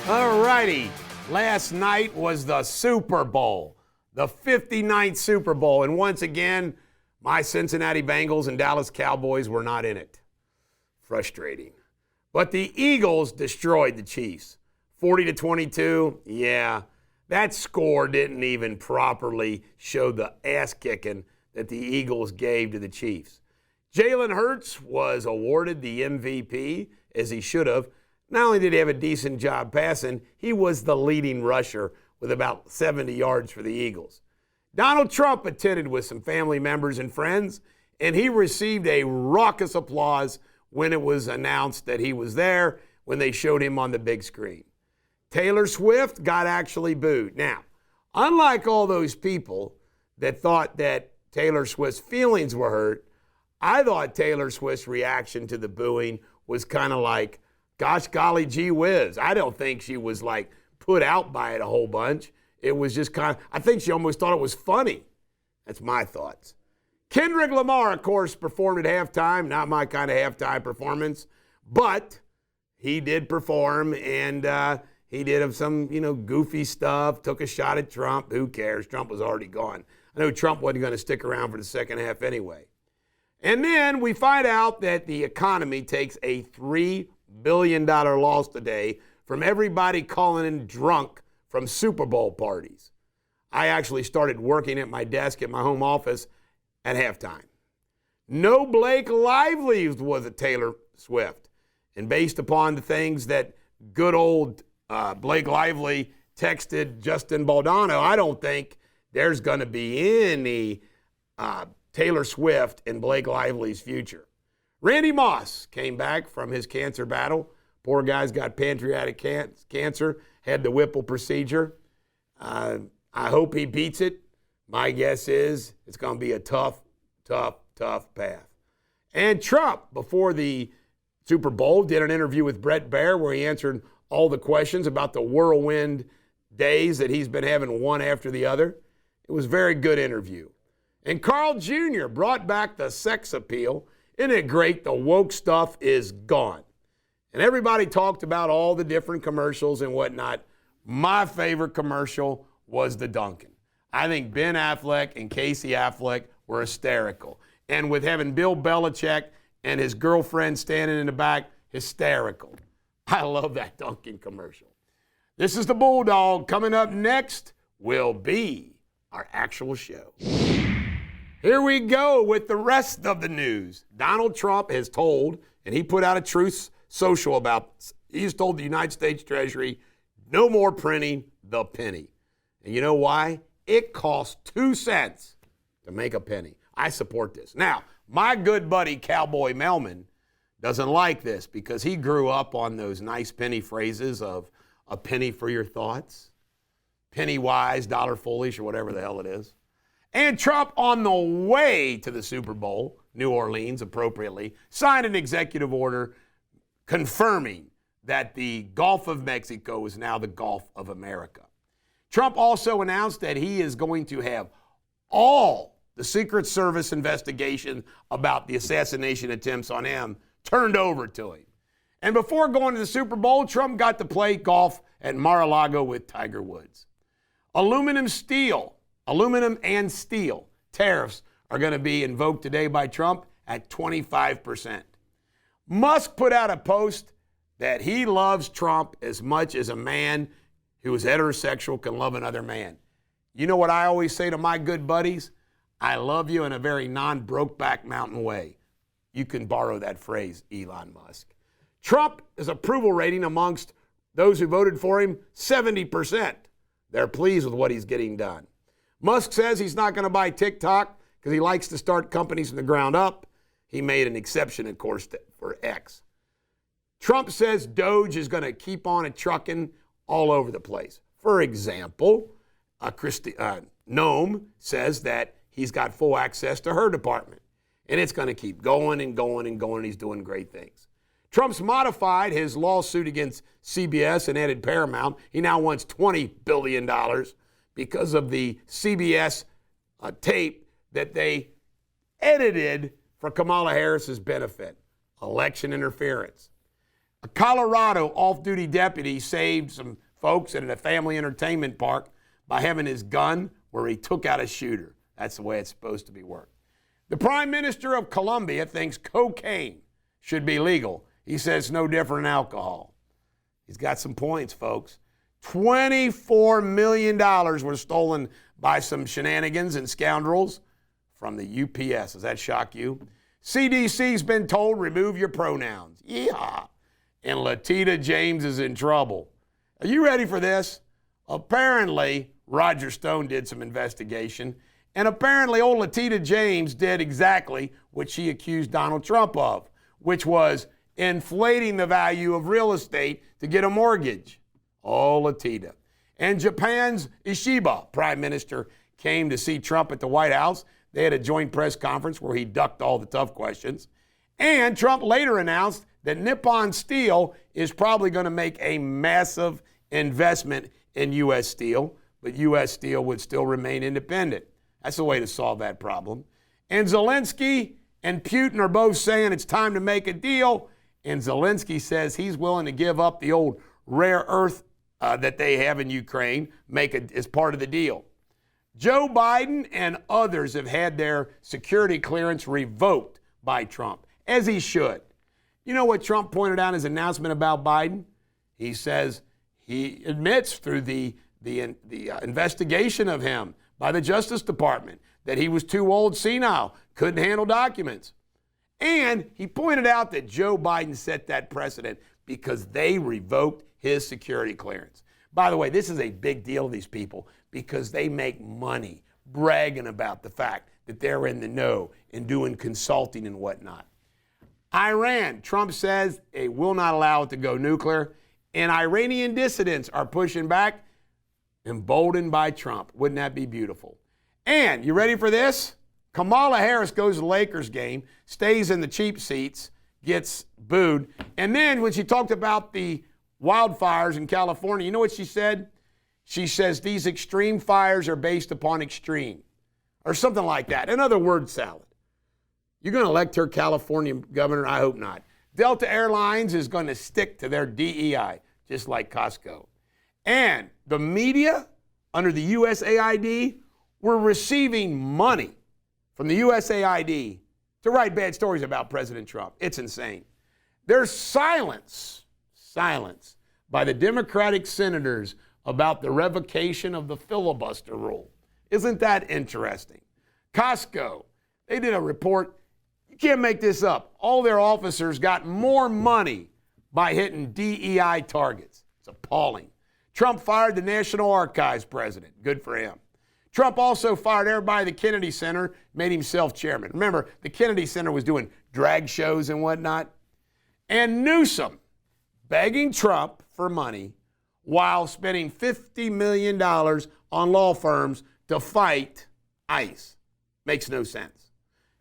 All righty. Last night was the Super Bowl, the 59th Super Bowl. And once again, my Cincinnati Bengals and Dallas Cowboys were not in it. Frustrating. But the Eagles destroyed the Chiefs. 40-22, yeah, that score didn't even properly show the ass-kicking that the Eagles gave to the Chiefs. Jalen Hurts was awarded the MVP, as he should have. Not only did he have a decent job passing, he was the leading rusher with about 70 yards for the Eagles. Donald Trump attended with some family members and friends, and he received a raucous applause when it was announced that he was there when they showed him on the big screen. Taylor Swift got actually booed. Now, unlike all those people that thought that Taylor Swift's feelings were hurt, I thought Taylor Swift's reaction to the booing was kind of like, gosh golly gee whiz. I don't think she was like put out by it a whole bunch. It was just kind of, I think she almost thought it was funny. That's my thoughts. Kendrick Lamar, of course, performed at halftime. Not my kind of halftime performance, but he did perform, and he did some, goofy stuff, took a shot at Trump. Who cares? Trump was already gone. I know Trump wasn't going to stick around for the second half anyway. And then we find out that the economy takes a $3 billion loss today from everybody calling in drunk from Super Bowl parties. I actually started working at my desk at my home office at halftime. No Blake Lively was a Taylor Swift. And based upon the things that good old Blake Lively texted Justin Baldano, I don't think there's going to be any Taylor Swift in Blake Lively's future. Randy Moss came back from his cancer battle. Poor guy's got pancreatic cancer, had the Whipple procedure. I hope he beats it. My guess is it's going to be a tough path. And Trump, before the Super Bowl, did an interview with Bret Baier where he answered all the questions about the whirlwind days that he's been having one after the other. It was a very good interview. And Carl Jr. brought back the sex appeal. Isn't it great? The woke stuff is gone. And everybody talked about all the different commercials and whatnot. My favorite commercial was the Dunkin'. I think Ben Affleck and Casey Affleck were hysterical. And with having Bill Belichick and his girlfriend standing in the back, hysterical. I love that Dunkin' commercial. This is the Bulldog. Coming up next will be our actual show. Here we go with the rest of the news. Donald Trump has told, and he put out a truth social about, he's told the United States Treasury, no more printing the penny. And you know why? It costs 2 cents to make a penny. I support this. Now, my good buddy Cowboy Melman doesn't like this because he grew up on those nice penny phrases of a penny for your thoughts, penny wise, dollar foolish, or whatever the hell it is. And Trump, on the way to the Super Bowl, New Orleans appropriately, signed an executive order confirming that the Gulf of Mexico is now the Gulf of America. Trump also announced that he is going to have all the Secret Service investigation about the assassination attempts on him turned over to him. And before going to the Super Bowl, Trump got to play golf at Mar-a-Lago with Tiger Woods. Aluminum and steel tariffs are going to be invoked today by Trump at 25%. Musk put out a post that he loves Trump as much as a man who is heterosexual can love another man. You know what I always say to my good buddies? I love you in a very non-Brokeback Mountain way. You can borrow that phrase, Elon Musk. Trump's approval rating amongst those who voted for him, 70%. They're pleased with what he's getting done. Musk says he's not going to buy TikTok because he likes to start companies from the ground up. He made an exception, of course, for X. Trump says Doge is going to keep on trucking all over the place. For example, Noam says that he's got full access to her department. And it's going to keep going and going and going. He's doing great things. Trump's modified his lawsuit against CBS and added Paramount. He now wants $20 billion because of the CBS tape that they edited for Kamala Harris's benefit. Election interference. A Colorado off-duty deputy saved some folks at a family entertainment park by having his gun where he took out a shooter. That's the way it's supposed to be worked. The Prime Minister of Colombia thinks cocaine should be legal. He says it's no different than alcohol. He's got some points, folks. $24 million were stolen by some shenanigans and scoundrels from the UPS. Does that shock you? CDC's been told remove your pronouns. Yeehaw. And Latita James is in trouble. Are you ready for this? Apparently, Roger Stone did some investigation, and apparently old Latita James did exactly what she accused Donald Trump of, which was inflating the value of real estate to get a mortgage. Oh, Latita. And Japan's Ishiba prime minister came to see Trump at the White House. They had a joint press conference where he ducked all the tough questions. And Trump later announced that Nippon Steel is probably going to make a massive investment in U.S. Steel, but U.S. Steel would still remain independent. That's the way to solve that problem. And Zelensky and Putin are both saying it's time to make a deal. And Zelensky says he's willing to give up the old rare earth that they have in Ukraine, as part of the deal. Joe Biden and others have had their security clearance revoked by Trump, as he should. You know what Trump pointed out in his announcement about Biden? He says he admits through the investigation of him by the Justice Department that he was too old, senile, couldn't handle documents. And he pointed out that Joe Biden set that precedent because they revoked his security clearance. By the way, this is a big deal to these people because they make money bragging about the fact that they're in the know and doing consulting and whatnot. Iran, Trump says they will not allow it to go nuclear, and Iranian dissidents are pushing back, emboldened by Trump. Wouldn't that be beautiful? And you ready for this? Kamala Harris goes to the Lakers game, stays in the cheap seats, gets booed, and then when she talked about the wildfires in California, you know what she said? She says these extreme fires are based upon extreme, or something like that. Another word salad. You're going to elect her California governor? I hope not. Delta Airlines is going to stick to their DEI, just like Costco. And the media, under the USAID, were receiving money from the USAID to write bad stories about President Trump. It's insane. There's silence by the Democratic senators about the revocation of the filibuster rule. Isn't that interesting? Costco, they did a report. You can't make this up. All their officers got more money by hitting DEI targets. It's appalling. Trump fired the National Archives president. Good for him. Trump also fired everybody at the Kennedy Center, made himself chairman. Remember, the Kennedy Center was doing drag shows and whatnot. And Newsom begging Trump for money while spending $50 million on law firms to fight ICE. Makes no sense.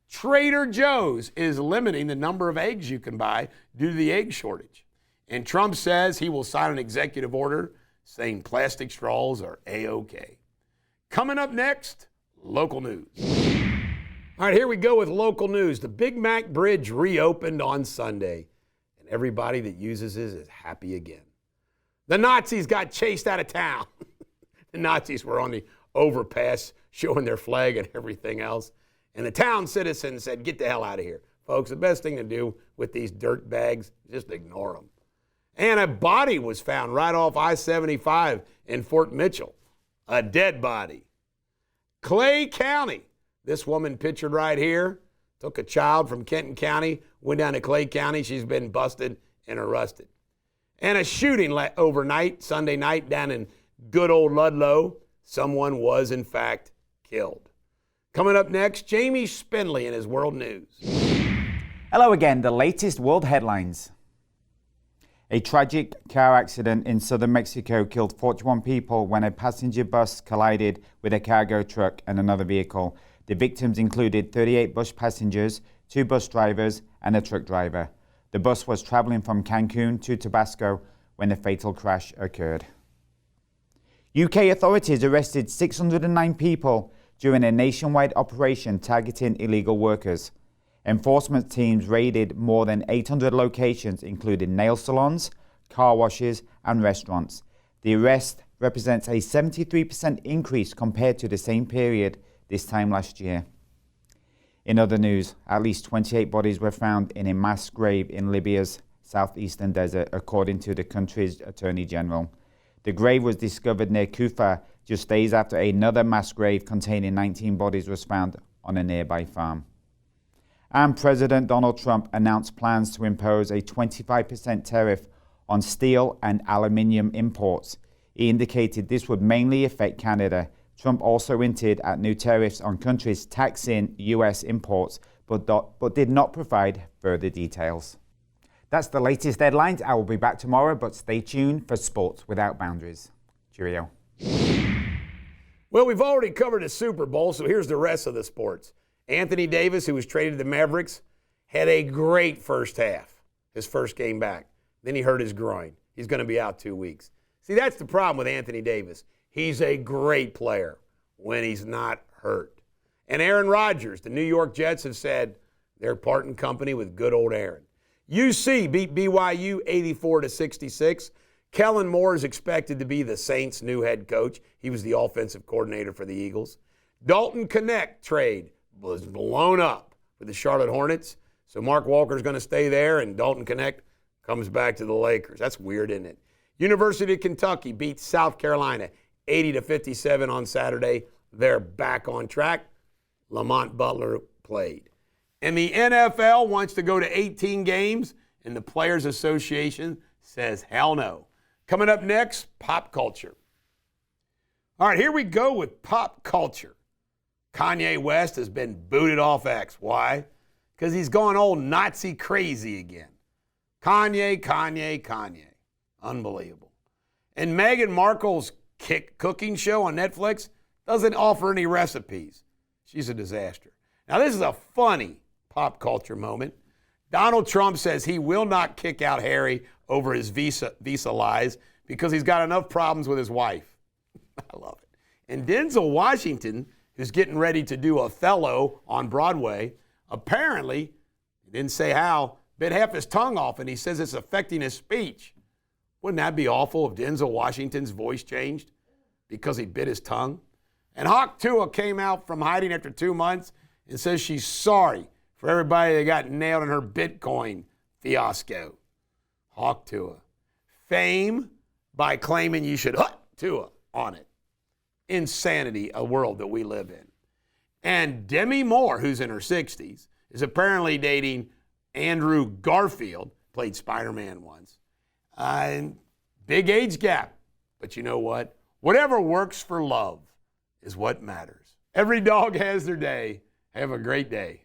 Trader Joe's is limiting the number of eggs you can buy due to the egg shortage. And Trump says he will sign an executive order saying plastic straws are A-OK. Coming up next, local news. All right, here we go with local news. The Big Mac Bridge reopened on Sunday, and everybody that uses it is happy again. The Nazis got chased out of town. The Nazis were on the overpass showing their flag and everything else. And the town citizens said, get the hell out of here. Folks, the best thing to do with these dirt bags is just ignore them. And a body was found right off I-75 in Fort Mitchell. A dead body. Clay County. This woman pictured right here took a child from Kenton County, went down to Clay County. She's been busted and arrested. And a shooting overnight, Sunday night, down in good old Ludlow. Someone was, in fact, killed. Coming up next, Jamie Spindley in his World News. Hello again, the latest world headlines. A tragic car accident in southern Mexico killed 41 people when a passenger bus collided with a cargo truck and another vehicle. The victims included 38 bus passengers, 2 bus drivers, and a truck driver. The bus was traveling from Cancun to Tabasco when the fatal crash occurred. UK authorities arrested 609 people during a nationwide operation targeting illegal workers. Enforcement teams raided more than 800 locations, including nail salons, car washes, and restaurants. The arrest represents a 73% increase compared to the same period this time last year. In other news, at least 28 bodies were found in a mass grave in Libya's southeastern desert, according to the country's attorney general. The grave was discovered near Kufa just days after another mass grave containing 19 bodies was found on a nearby farm. And President Donald Trump announced plans to impose a 25% tariff on steel and aluminium imports. He indicated this would mainly affect Canada. Trump also hinted at new tariffs on countries taxing U.S. imports, but did not provide further details. That's the latest headlines. I will be back tomorrow, but stay tuned for Sports Without Boundaries. Cheerio. Well, we've already covered the Super Bowl, so here's the rest of the sports. Anthony Davis, who was traded to the Mavericks, had a great first half, his first game back. Then he hurt his groin. He's going to be out 2 weeks. See, that's the problem with Anthony Davis. He's a great player when he's not hurt. And Aaron Rodgers, the New York Jets have said they're parting company with good old Aaron. UC beat BYU 84-66. Kellen Moore is expected to be the Saints' new head coach. He was the offensive coordinator for the Eagles. Dalton Knecht trade was blown up with the Charlotte Hornets. So Mark Walker's going to stay there, and Dalton Knecht comes back to the Lakers. That's weird, isn't it? University of Kentucky beats South Carolina 80-57 on Saturday. They're back on track. Lamont Butler played. And the NFL wants to go to 18 games, and the Players Association says hell no. Coming up next, pop culture. All right, here we go with pop culture. Kanye West has been booted off X. Why? Because he's gone old Nazi crazy again. Kanye. Unbelievable. And Meghan Markle's cooking show on Netflix doesn't offer any recipes. She's a disaster. Now, this is a funny pop culture moment. Donald Trump says he will not kick out Harry over his visa lies because he's got enough problems with his wife. I love it. And Denzel Washington, who's getting ready to do Othello on Broadway, apparently, he didn't say how, bit half his tongue off, and he says it's affecting his speech. Wouldn't that be awful if Denzel Washington's voice changed because he bit his tongue? And Hawk Tua came out from hiding after 2 months and says she's sorry for everybody that got nailed in her Bitcoin fiasco. Hawk Tua. Fame by claiming you should hut Tua on it. Insanity, a world that we live in. And Demi Moore, who's in her 60s, is apparently dating Andrew Garfield, played Spider-Man once. And big age gap. But you know what? Whatever works for love is what matters. Every dog has their day. Have a great day.